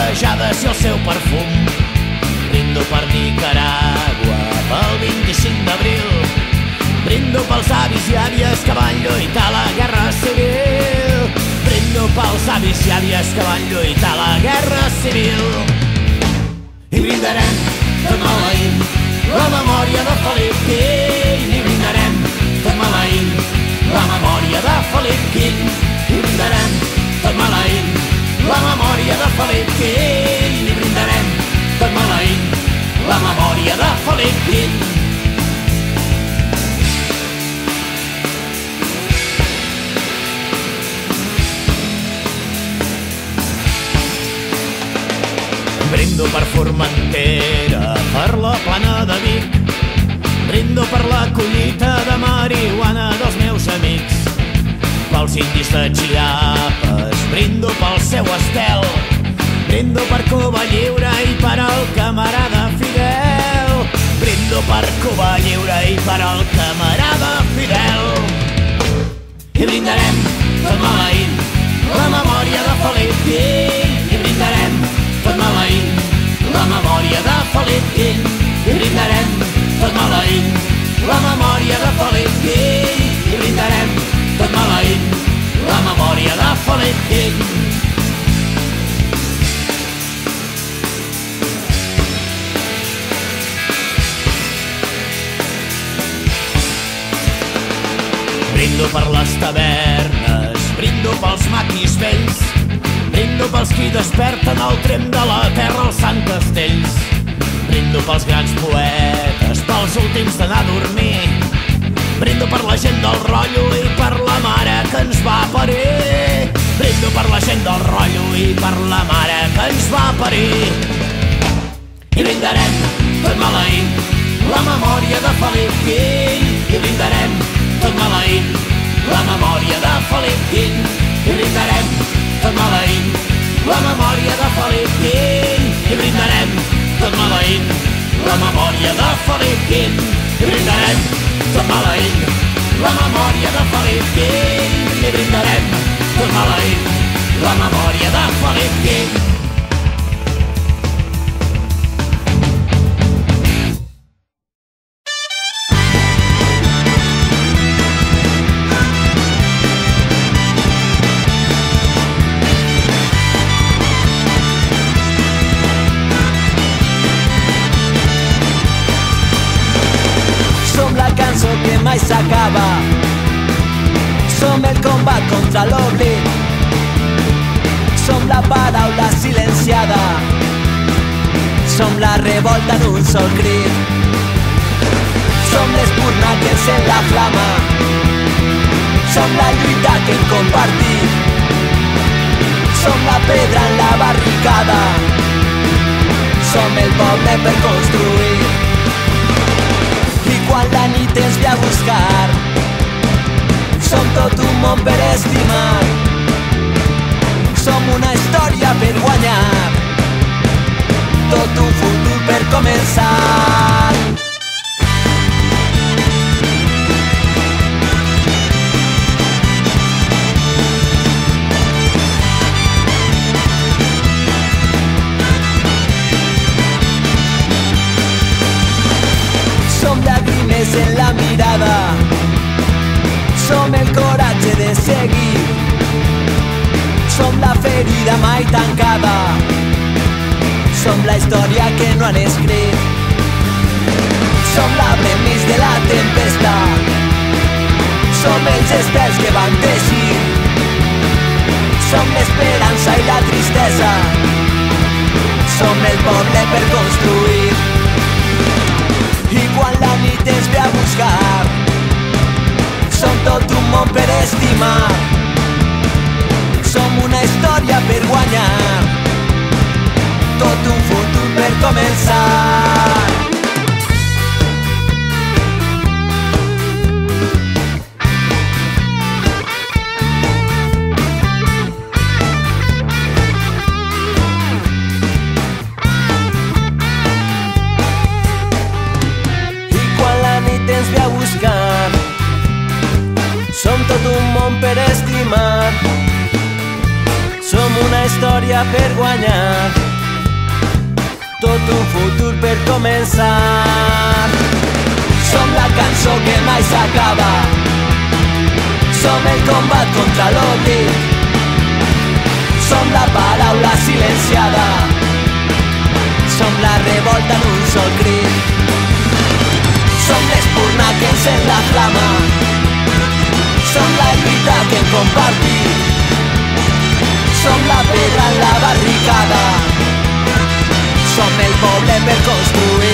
barrejades i el seu perfum. Brindo per Nicaragua pel 25 d'abril. Brindo pels avis i àvies que van lluitar a la guerra civil. Brindo pels avis i àvies que van lluitar a la guerra civil. I brindarem tot maleint la memòria de Felip Quint. I brindarem tot maleint la memòria de Felip Quint. I brindarem tot maleint la memòria de Felip Quint. I brindarem tot maleint la memòria de Felip Quint. Brindo per Formentera, per la plana de Vic. Brindo per la collita de marihuana dels meus amics. Pels indis de Chiapas, brindo pel seu estel. Brindo per Cuba Lliure i per al camarada Fidel. Brindo per Cuba Lliure i per al camarada Fidel. I brindarem tot maleint la memòria de Felip Quint. I brindarem tot maleint la memòria de Felip Quint. I brindarem tot maleint la memòria de Felip Quint. I brindarem tot maleint la memòria de Felip Quint. Brindo per les tavernes, brindo pels maquis vells. Brindo pels qui desperten el trem de la terra als Sant Castells. Brindo pels grans poetes, pels últims d'anar a dormir. Brindo per la gent del rotllo i per la mare que ens va parir. Brindo per la gent del rotllo i per la mare que ens va parir. I brindarem tot maleint la memòria de Felip Quint. I brindarem tot maleint la memòria de Felip Quint. I brindarem tot maleint la memòria de Felip Quint. I brindarem tot maleint la memòria de Felip Quint. I brindarem tot maleint la memòria de Felip Quint. I brindarem tot maleint la memòria de Felip Quint. Que mai s'acaba. Som el combat contra l'oblit. Som la paraula silenciada. Som la revolta en un sol crit. Som l'espurna que encén la flama. Som la lluita que hem compartit. Som la pedra en la barricada. Som el poble per construir. I quan la nit ens ve a buscar, som tot un món per estimar. Som una història per guanyar, tot un futur per començar. Som llàgrimes en la mirada. Som el coratge de seguir. Som la ferida mai tancada. Som la història que no han escrit. Som l'arbre enmig de la tempesta. Som els estels que van teixir. Som l'esperança i la tristesa. Som el poble per construir. I quan la nit ens ve a buscar, som tot un món per estimar. Som una història per guanyar, tot un futur per començar. Ens ve a buscar. Som tot un món per estimar. Som una història per guanyar. tot un futur per començar. Som la cançó que mai s'acaba, som el combat contra l'oblit, som la paraula silenciada, som la revolta en un sol crit. Som l'espurna que encén la flama, som la lluita que hem compartit, som la pedra en la barricada, som el poble per construir.